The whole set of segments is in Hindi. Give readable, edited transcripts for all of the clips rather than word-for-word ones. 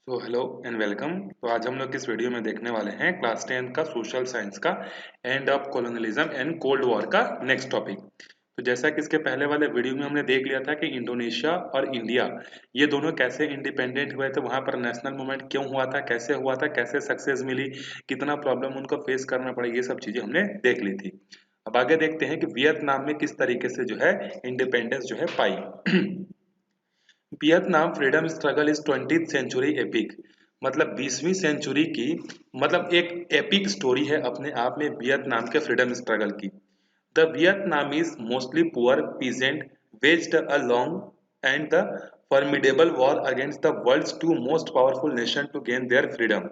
तो हेलो एंड वेलकम। तो आज हम लोग इस वीडियो में देखने वाले हैं क्लास 10 का सोशल साइंस का end of colonialism and cold war का नेक्स्ट टॉपिक। तो जैसा कि इसके पहले वाले वीडियो में हमने देख लिया था कि इंडोनेशिया और इंडिया ये दोनों कैसे इंडिपेंडेंट हुए थे, वहां पर नेशनल मूवमेंट क्यों हुआ था, कैसे सक्सेस मिली, कितना प्रॉब्लम उनको फेस करना पड़ा, ये सब चीजें हमने देख ली थी। अब आगे देखते हैं कि वियतनाम में किस तरीके से जो है इंडिपेंडेंस जो है पाई। Vietnam freedom struggle is 20th century epic. मतलब 20वीं सेंचुरी की मतलब एक एपिक स्टोरी है अपने आप में वियतनाम के फ्रीडम स्ट्रगल की। The Vietnamese mostly poor peasant waged a long and the formidable war against the world's two most powerful nation to gain their freedom।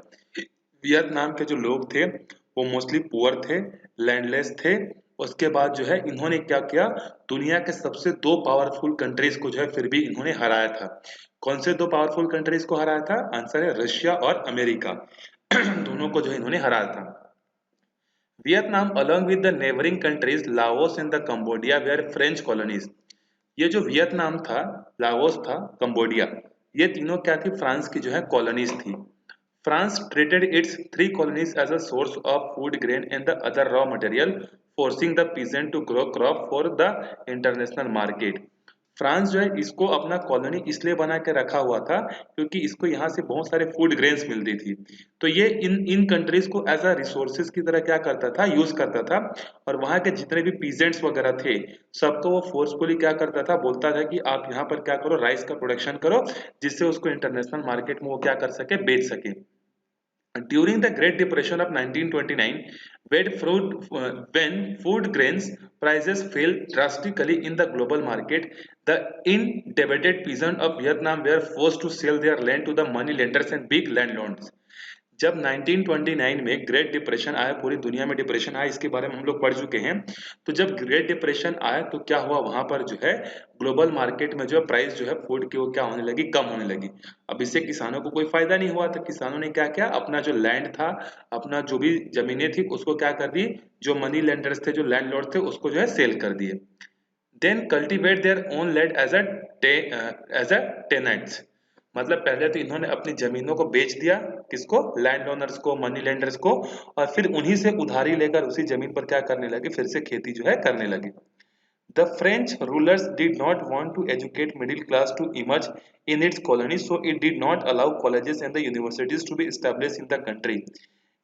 Vietnam के जो लोग थे वो मोस्टली पुअर थे, लैंडलेस थे। उसके बाद जो है इन्होंने क्या किया, दुनिया के सबसे दो पावरफुल कंट्रीज को जो है फिर भी इन्होंने हराया था। कौन से दो पावरफुल कंट्रीज को हराया था? आंसर है रशिया और अमेरिका। दोनों को जो है इन्होंने हराया था। Vietnam along with the neighboring countries Laos and the Cambodia were French colonies। ये जो वियतनाम था, लाओस था, कंबोडिया, ये तीनों क्या थी? फ्रांस की जो है कॉलोनीज थी। France treated its three colonies as a source of food grain and the other raw material, forcing the peasant to grow crop for the international market। France जो है इसको अपना कॉलोनी इसलिए बना के रखा हुआ था क्योंकि इसको यहाँ से बहुत सारे फूड ग्रेन्स मिलती थी। तो ये इन इन कंट्रीज को एज अ रिसोर्सेज की तरह क्या करता था, यूज करता था। और वहाँ के जितने भी पीजेंट्स वगैरह थे सबको वो फोर्सफुली क्या करता था, बोलता था कि आप यहाँ पर क्या करो, राइस का प्रोडक्शन करो, जिससे उसको इंटरनेशनल मार्केट में वो क्या कर सके, बेच सके। During the Great Depression of 1929, when food grains prices fell drastically in the global market, the indebted peasants of Vietnam were forced to sell their land to the money lenders and big landlords। जब 1929 में ग्रेट डिप्रेशन आया, पूरी दुनिया में डिप्रेशन आया, इसके बारे में हम लोग पढ़ चुके हैं। तो जब ग्रेट डिप्रेशन आया तो क्या हुआ, वहां पर जो है ग्लोबल मार्केट में जो है प्राइस जो है फूड की वो क्या होने लगी, कम होने लगी। अब इससे किसानों को कोई फायदा नहीं हुआ, तो किसानों ने क्या किया, अपना जो लैंड था, अपना जो भी जमीनें थी उसको क्या कर दी, जो मनी लेंडर्स थे, जो लैंडलॉर्ड थे, उसको जो है सेल कर दिए। Then cultivate their own land as a tenants. मतलब पहले तो इन्होंने अपनी जमीनों को बेच दिया, किसको? लैंड ओनर्स को, मनी लेंडर्स को। और फिर उन्हीं से उधारी लेकर उसी जमीन पर क्या करने लगे, फिर से खेती जो है करने लगे। The French rulers did not want to educate middle class to emerge in its colonies, so it did not allow colleges and the universities to be established in the country।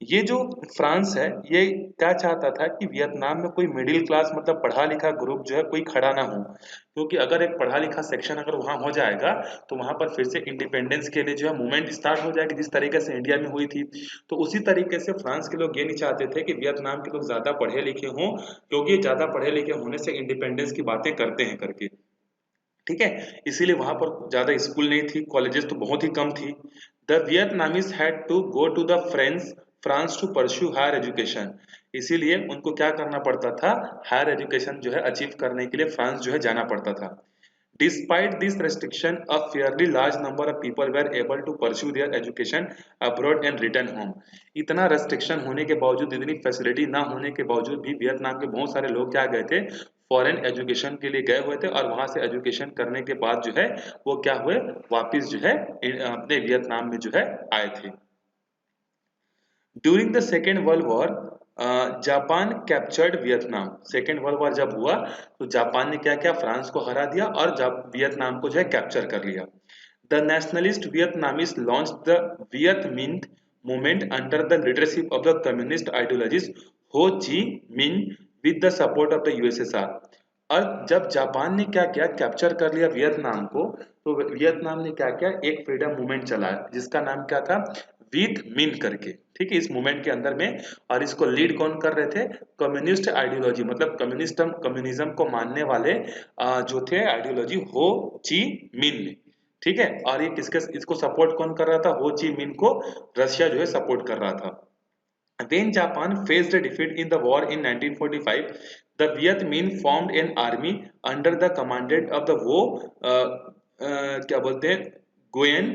ये जो फ्रांस है ये क्या चाहता था कि वियतनाम में कोई मिडिल क्लास मतलब पढ़ा लिखा ग्रुप जो है कोई खड़ा ना हो, क्योंकि अगर एक पढ़ा लिखा सेक्शन अगर वहां हो जाएगा तो वहां पर फिर से इंडिपेंडेंस के लिए जो है मूवमेंट स्टार्ट हो जाएगी, जिस तरीके से इंडिया में हुई थी। तो उसी तरीके से फ्रांस के लोग ये नहीं चाहते थे कि वियतनाम के लोग ज्यादा पढ़े लिखे हों, क्योंकि ज्यादा पढ़े लिखे होने से इंडिपेंडेंस की बातें करते हैं करके। ठीक है, इसीलिए वहां पर ज्यादा स्कूल नहीं थी, कॉलेजेस तो बहुत ही कम थी। The Vietnamese had to go to the France to pursue higher education. इसीलिए उनको क्या करना पड़ता था, हायर एजुकेशन जो है अचीव करने के लिए फ्रांस जो है जाना पड़ता था। Despite this restriction, a fairly large number of people were able to pursue their education abroad and return home। इतना restriction होने के बावजूद, इतनी फैसिलिटी ना होने के बावजूद भी वियतनाम के बहुत सारे लोग क्या गए थे, फॉरेन एजुकेशन के लिए गए हुए थे, और वहां से एजुकेशन करने के बाद जो है वो क्या हुए, वापिस जो है अपने वियतनाम में जो है आए थे। During the second world war Japan captured Vietnam. Second world war जब हुआ तो जापान ने क्या किया, फ्रांस को हरा दिया और जब वियतनाम को जो है कैप्चर कर लिया। The nationalist Vietnamese launch the Viet Minh movement under the leadership of the communist ideologist Ho Chi Minh with the support of the USSR. और जब जापान ने क्या किया, कैप्चर कर लिया वियतनाम को, तो वियतनाम ने क्या किया, एक फ्रीडम मूवमेंट चलाया जिसका नाम क्या था, विथ मिन करके। ठीक है, इस मूवमेंट के अंदर में, और इसको लीड कौन कर रहे थे, कम्युनिस्ट आइडियोलॉजी मतलब कम्युनिज्म को मानने वाले जो थे आइडियोलॉजी, हो ची मिन ने। ठीक है, और ये किसके, इसको सपोर्ट कौन कर रहा था, हो ची मिन को रशिया जो है सपोर्ट कर रहा था। When Japan faced a defeat in the war in 1945, the Viet Minh formed an army under the command of the क्या बोलते हैं, Nguyen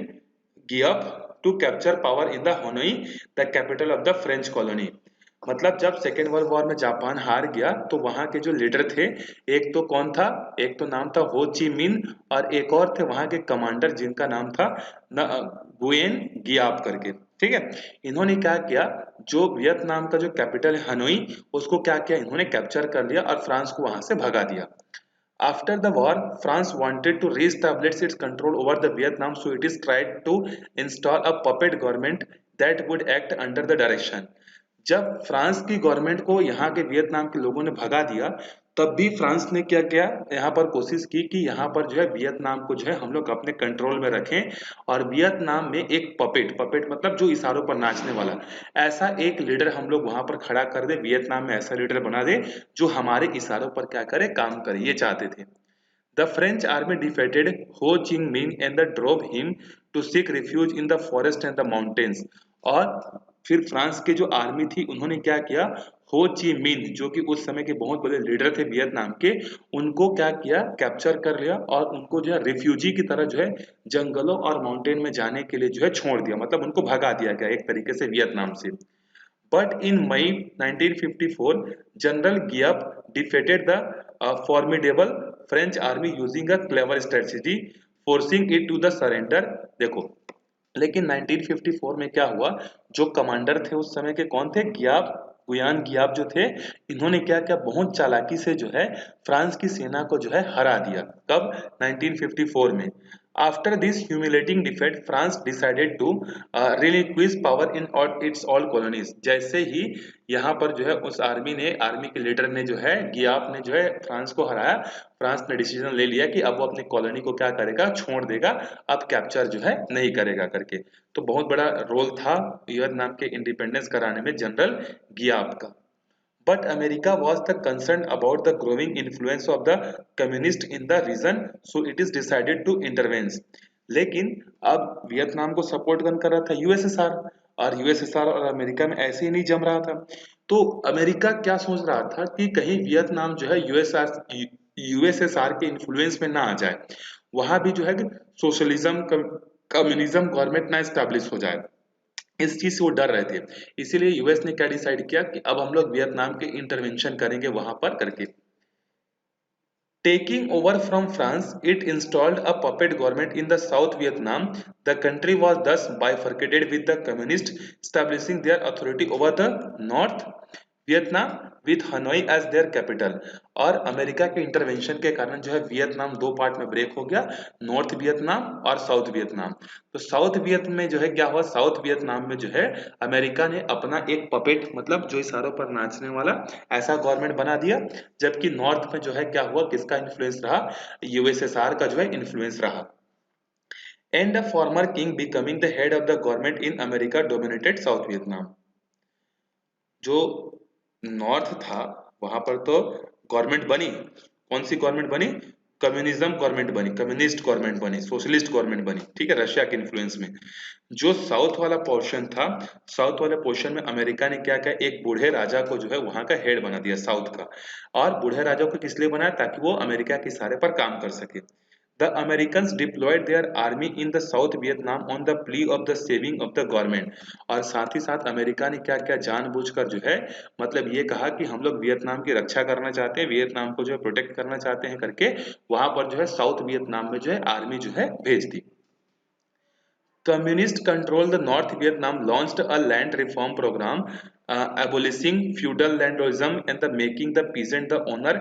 Giap to capture power in the Hanoi, the capital of the French colony। मतलब जब सेकेंड वर्ल्ड वॉर में जापान हार गया तो वहां के जो लीडर थे, एक तो कौन था, एक तो नाम था हो ची मिन, और एक और थे वहां के कमांडर जिनका नाम था गुयेन गियाब करके, ठीक है। इन्होंने क्या किया, जो वियतनाम का जो कैपिटल है हनोई, उसको क्या किया, इन्होंने कैप्चर कर लिया और फ्रांस को वहां से भगा दिया। After the war, France wanted to re-establish its control over the Vietnam, so it is tried to install a puppet government that would act under the direction. जब फ्रांस की गवर्नमेंट को यहाँ के वियतनाम के लोगों ने भगा दिया, तब भी फ्रांस ने क्या किया, यहाँ पर कोशिश की कि यहाँ पर जो है वियतनाम को जो है हम लोग अपने कंट्रोल में रखें, और वियतनाम में एक पपेट, पपेट मतलब जो इशारों पर नाचने वाला, ऐसा एक लीडर हम लोग वहां पर खड़ा कर दे, वियतनाम में ऐसा लीडर बना दे जो हमारे इशारों पर क्या करे, काम करे, ये चाहते थे। The French army defeated Ho Chi Minh and drove him to seek refuge in the forest and the mountains. और फिर फ्रांस के जो आर्मी थी उन्होंने क्या किया, हो ची मिन जो कि उस समय के बहुत बड़े लीडर थे वियतनाम के, उनको क्या किया, कैप्चर कर लिया और उनको जो है रिफ्यूजी की तरह जो है जंगलों और माउंटेन में जाने के लिए जो है छोड़ दिया, मतलब उनको भगा दिया गया एक तरीके से वियतनाम से। But in May 1954, General Giap defeated the formidable French army using a clever strategy, forcing it to the surrender. देखो, लेकिन 1954 में क्या हुआ, जो कमांडर थे उस समय के कौन थे, गियाब, गुयान गियाब जो थे, इन्होंने क्या किया, बहुत चालाकी से जो है फ्रांस की सेना को जो है हरा दिया। कब, 1954 में। After this humiliating defeat, France decided to relinquish power in all its all colonies. जैसे ही यहाँ पर जो है उस आर्मी ने, आर्मी के लीडर ने जो है, गियाप ने जो है फ्रांस को हराया, फ्रांस ने डिसीजन ले लिया कि अब वो अपनी कॉलोनी को क्या करेगा, छोड़ देगा, अब कैप्चर जो है नहीं करेगा करके। तो बहुत बड़ा रोल था वियतनाम के इंडिपेंडेंस कराने में जनरल गियाप का। But America was the concerned about the growing influence of the communist in the region, so it is decided to intervene. लेकिन अब वियतनाम को सपोर्ट कौन कर रहा था, यूएसएसआर, और यूएसएसआर और अमेरिका में ऐसे ही नहीं जम रहा था। तो अमेरिका क्या सोच रहा था कि कहीं वियतनाम जो है यूएसएसआर के इन्फ्लुएंस में ना आ जाए, वहां भी जो है सोशलिज्म कम्युनिज्म गवर्नमेंट ना स्टैब्लिश हो जाए, इस चीज से वो डर रहे थे। इसीलिए यूएस ने क्या डिसाइड किया कि अब हम लोग वियतनाम के इंटरवेंशन करेंगे वहां पर करके। Taking over from France, it installed a puppet government in the South Vietnam. The country was thus bifurcated with the communists establishing their authority over the North Vietnam with Hanoi as their capital. और अमेरिका के इंटरवेंशन के कारण जो है वियतनाम दो पार्ट में ब्रेक हो गया, नॉर्थ वियतनाम और साउथ वियतनाम। तो साउथ वियत में जो है क्या हुआ, साउथ वियतनाम में जो है अमेरिका ने अपना एक पपेट, मतलब जो इशारों पर नाचने वाला, ऐसा गवर्नमेंट बना दिया, जबकि नॉर्थ में जो है क्या हुआ, किसका इन्फ्लुएंस रहा, यूएसएसआर का जो है इन्फ्लुएंस रहा। And the former king becoming the head of the government in America dominated south Vietnam. जो नॉर्थ था वहां पर तो गवर्नमेंट बनी, कौन सी गवर्नमेंट बनी, कम्युनिज्म गवर्नमेंट बनी, कम्युनिस्ट गवर्नमेंट बनी, सोशलिस्ट गवर्नमेंट बनी, ठीक है, रशिया के इन्फ्लुएंस में। जो साउथ वाला पोर्शन था, साउथ वाले पोर्शन में अमेरिका ने क्या किया, एक बूढ़े राजा को जो है वहां का हेड बना दिया साउथ का। और बूढ़े राजा को किस लिए बनाया, ताकि वो अमेरिका के इशारे पर काम कर सके। The Americans deployed their army in the South Vietnam on the plea of the saving of the government। और साथ ही साथ अमेरिका ने क्या क्या जानबूझकर जो है, मतलब ये कहा कि हम लोग वियतनाम की रक्षा करना चाहते हैं, वियतनाम को जो है प्रोटेक्ट करना चाहते हैं करके, वहां पर जो है साउथ वियतनाम में जो है आर्मी जो है भेज दी। Communist controlled the North Vietnam launched a land reform program abolishing feudal landism and the making the peasant the owner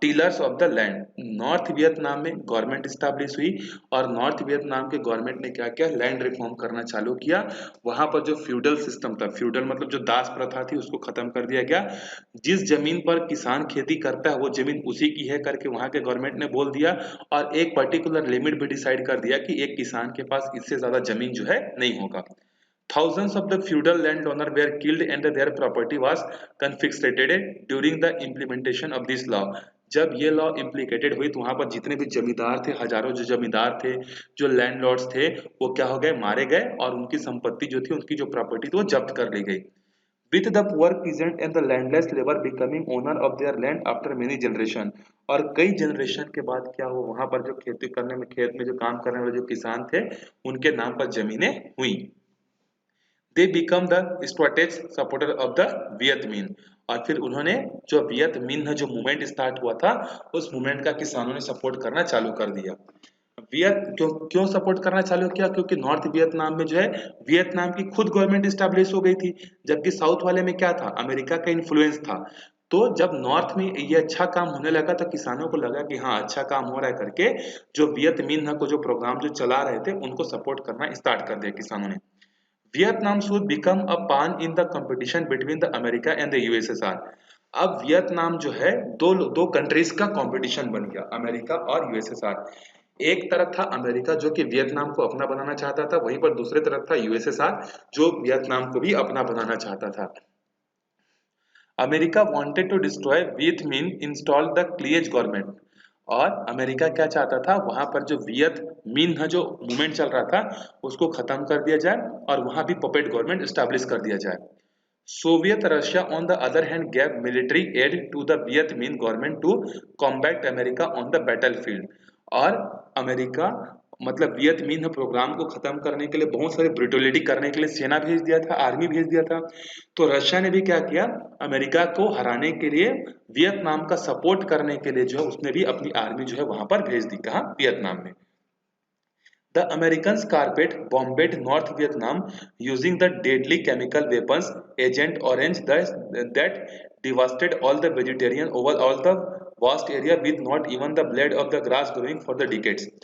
tillers of the land। North Vietnam में गवर्नमेंट स्टैब्लिश हुई और नॉर्थ वियतनाम के गवर्नमेंट ने क्या किया, लैंड रिफॉर्म करना चालू किया। वहां पर जो फ्यूडल सिस्टम था, फ्यूडल मतलब जो दास प्रथा थी, उसको खत्म कर दिया गया। जिस जमीन पर किसान खेती करता है वो जमीन उसी की है करके वहां के गवर्नमेंट ने बोल दिया, और एक पर्टिकुलर लिमिट भी डिसाइड कर दिया कि एक किसान के पास इससे ज्यादा जमीन जो है नहीं होगा। Thousands of the feudal landowner were killed and their property was confiscated during the implementation of this law। जब ये लॉ इम्प्लीकेटेड हुई तो वहां पर जितने भी जमींदार थे, हजारों जो जमींदार थे, जो लैंडलॉर्ड्स थे, वो क्या हो गए, मारे गए, और उनकी संपत्ति जो थी, उनकी जो प्रॉपर्टी थी वो जब्त कर ली गई। With the poor peasant and the landless labor becoming owner of their land after many generation। और कई जनरेशन के बाद क्या हुआ, वहां पर जो खेती करने में, खेत में जो काम करने वाले जो किसान थे, उनके नाम पर जमीनें हुई। They become the strategic supporter of the Viet Minh। और फिर उन्होंने जो वियत मिन्ह जो मूवमेंट स्टार्ट हुआ था, उस मूवमेंट का किसानों ने सपोर्ट करना चालू कर दिया। क्यों क्यों सपोर्ट करना चालू किया? क्योंकि नॉर्थ वियतनाम में जो है वियतनाम की खुद गवर्नमेंट स्टैब्लिश हो गई थी, जबकि साउथ वाले में क्या था, अमेरिका का इन्फ्लुएंस था। तो जब नॉर्थ में ये अच्छा काम होने लगा तो किसानों को लगा कि हाँ अच्छा काम हो रहा है करके, जो वियत मिन्ह को जो प्रोग्राम जो चला रहे थे उनको सपोर्ट करना स्टार्ट कर दिया किसानों ने। वियतनाम शुड बिकम अ पान in the competition between the America and the USSR. अब वियतनाम जो है दो दो कंट्रीज का कंपटीशन बन गया, अमेरिका और यूएसएसआर। एक तरफ था अमेरिका जो कि वियतनाम को अपना बनाना चाहता था, वहीं पर दूसरे तरफ था यूएसएसआर जो वियतनाम को भी अपना बनाना चाहता था। अमेरिका वांटेड टू डिस्ट्रॉय वियत मिन इंस्टॉल द क्लिएज गवर्नमेंट। और अमेरिका क्या चाहता था, वहां पर जो वियत मिन्ह जो मूवमेंट चल रहा था उसको खत्म कर दिया जाए और वहां भी पपेट गवर्नमेंट स्टैब्लिश कर दिया जाए। Soviet Russia, on the other hand, gave military aid to the Viet Minh government to combat America on the battlefield। और अमेरिका मतलब वियत मिन्ह प्रोग्राम को खत्म करने के लिए, बहुत सारी ब्रुटलिटी करने के लिए सेना भेज दिया था, आर्मी भेज दिया था। तो रशिया ने भी क्या किया, अमेरिका को हराने के लिए वियतनाम का सपोर्ट करने के लिए जो है उसने भी अपनी आर्मी जो है वहां पर भेज दी, कहा वियतनाम में। The Americans carpet bombed North Vietnam using the deadly chemical weapons Agent Orange that devastated all the vegetation over all the vast area with not even the blade of the grass growing for the decades।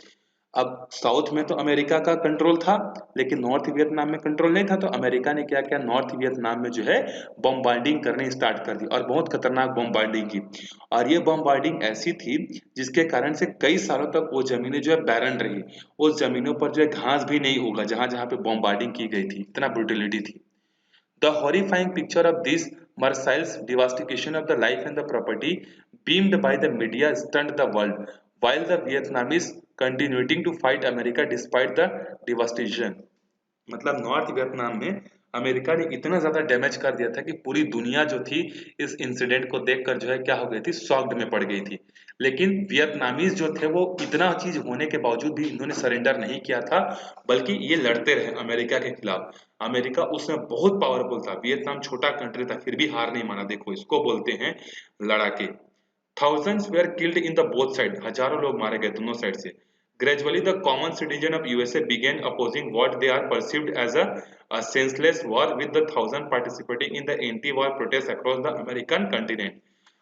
अब साउथ में तो अमेरिका का कंट्रोल था, लेकिन नॉर्थ वियतनाम में कंट्रोल नहीं था। तो अमेरिका ने क्या किया, नॉर्थ वियतनाम में जो है बॉम्बार्डिंग करनी स्टार्ट कर दी और बहुत खतरनाक बॉम्बार्डिंग की। और ये बॉम्बार्डिंग ऐसी थी जिसके कारण से कई सालों तक वो जमीनें जो है बैरन रही। उस जमीनों पर जो है घास भी नहीं होगा जहां जहां पे बॉम्बार्डिंग की गई थी, इतना ब्रुटलिटी थी। The horrifying picture of this merciless devastation of the life and the property beamed by the media stunned the world, while the Vietnamese continuing to fight America despite the devastation। मतलब नॉर्थ वियतनाम में अमेरिका ने इतना ज्यादा डैमेज कर दिया था कि पूरी दुनिया जो थी इस इंसिडेंट को देखकर जो है क्या हो गई थी, शॉक्ड में पड़ गई थी। लेकिन वियतनामीज जो थे वो इतना चीज होने के बावजूद भी इन्होंने सरेंडर नहीं किया था, बल्कि ये लड़ते रहे अमेरिका के खिलाफ। अमेरिका उस समय बहुत पावरफुल था, वियतनाम छोटा कंट्री था, फिर भी हार नहीं माना। देखो इसको बोलते हैं लड़ाके। Thousands were killed in the both sides, हजारों लोग मारे गए दोनों साइड से। Gradually, the common citizen of USA began opposing what they are perceived as a senseless war, with the thousands participating in the anti-war protests across the American continent।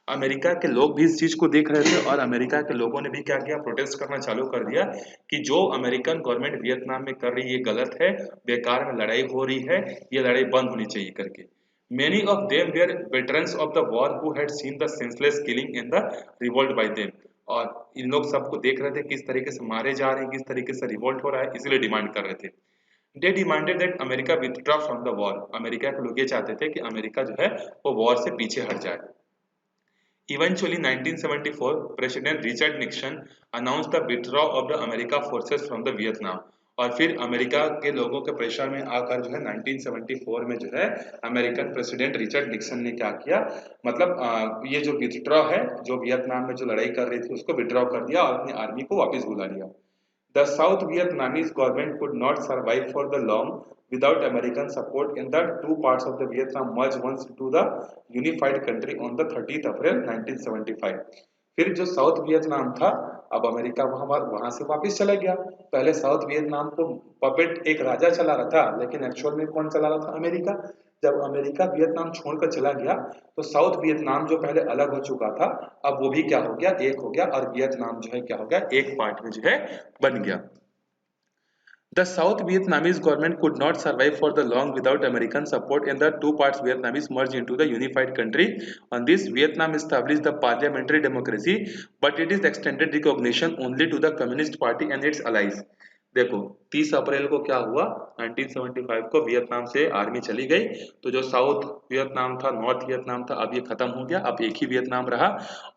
America के लोग भी इस चीज को देख रहे थे और अमेरिका के लोगों ने भी क्या किया, प्रोटेस्ट करना चालू कर दिया कि जो अमेरिकन गवर्नमेंट वियतनाम में कर रही है ये गलत है, बेकार में लड़ाई हो रही है, ये लड़ाई बंद होनी चाहिए करके। Many of them were veterans of the war who had seen the senseless killing and the revolt by them। और इन लोग सबको देख रहे थे किस तरीके से मारे जा रहे हैं, किस तरीके से रिवोल्ट हो रहा है, इसलिए डिमांड कर रहे थे। They demanded that America withdraw from the war। America के लोग ये चाहते थे कि अमेरिका जो है वो वॉर से पीछे हट जाए। Eventually, 1974, President Richard Nixon announced the withdrawal of the America forces from the Vietnam। और फिर अमेरिका के लोगों के प्रेशर में आकर जो है 1974 में जो है अमेरिकन प्रेसिडेंट रिचर्ड निक्सन ने क्या किया, मतलब ये जो विथड्रॉ है, जो वियतनाम में जो लड़ाई कर रही थी उसको विथड्रॉ कर दिया और अपनी आर्मी को वापस बुला लिया। The South Vietnamese government could not survive for the long without American support, and the two parts of the Vietnam merged once into the unified country on the 30th April 1975। फिर जो साउथ वियतनाम था, अब अमेरिका वहां से वापस चला गया। पहले साउथ वियतनाम को पपेट एक राजा चला रहा था, लेकिन एक्चुअल में कौन चला रहा था, अमेरिका। जब अमेरिका वियतनाम छोड़कर चला गया तो साउथ वियतनाम जो पहले अलग हो चुका था, अब वो भी क्या हो गया, एक हो गया, और वियतनाम जो है क्या हो गया, एक पार्ट में जो है बन गया। The South Vietnamese government could not survive for the long without American support, and the two parts Vietnamese merged into the unified country। On this, Vietnam established the parliamentary democracy, but it is extended recognition only to the Communist Party and its allies। देखो 30 अप्रैल को क्या हुआ, 1975 को वियतनाम से आर्मी चली गई, तो जो साउथ वियतनाम था, नॉर्थ वियतनाम था, अब ये खत्म हो गया, अब एक ही वियतनाम रहा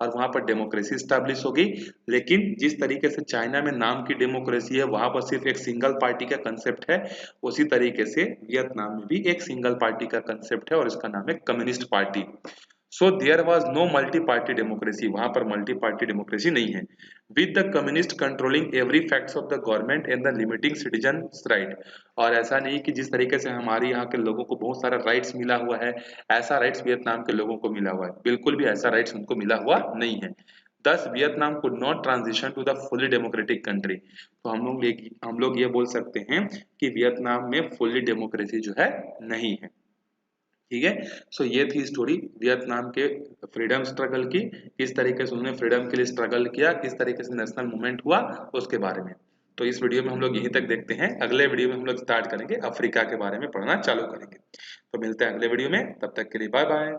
और वहां पर डेमोक्रेसी स्टैब्लिश हो गई। लेकिन जिस तरीके से चाइना में नाम की डेमोक्रेसी है, वहां पर सिर्फ एक सिंगल पार्टी का कंसेप्ट है, उसी तरीके से वियतनाम में भी एक सिंगल पार्टी का कंसेप्ट है और इसका नाम है communist party. So there was no multi party democracy, वहां पर मल्टी पार्टी डेमोक्रेसी नहीं है। With the communist controlling every facts of the government and the limiting citizens right. और ऐसा नहीं कि जिस तरीके से हमारे यहाँ के लोगों को बहुत सारा राइट्स मिला हुआ है, ऐसा राइट्स वियतनाम के लोगों को मिला हुआ है, बिल्कुल भी ऐसा राइट्स उनको मिला हुआ नहीं है। Thus Vietnam could not transition to the fully democratic country। तो हम लोग ये बोल सकते हैं कि वियतनाम में फुल्ली डेमोक्रेसी जो है नहीं है। ठीक है। सो ये थी स्टोरी वियतनाम के फ्रीडम स्ट्रगल की, किस तरीके से उन्होंने फ्रीडम के लिए स्ट्रगल किया, किस तरीके से नेशनल मूवमेंट हुआ, उसके बारे में। तो इस वीडियो में हम लोग यहीं तक देखते हैं। अगले वीडियो में हम लोग स्टार्ट करेंगे अफ्रीका के बारे में पढ़ना चालू करेंगे। तो मिलते हैं अगले वीडियो में, तब तक के लिए बाय बाय।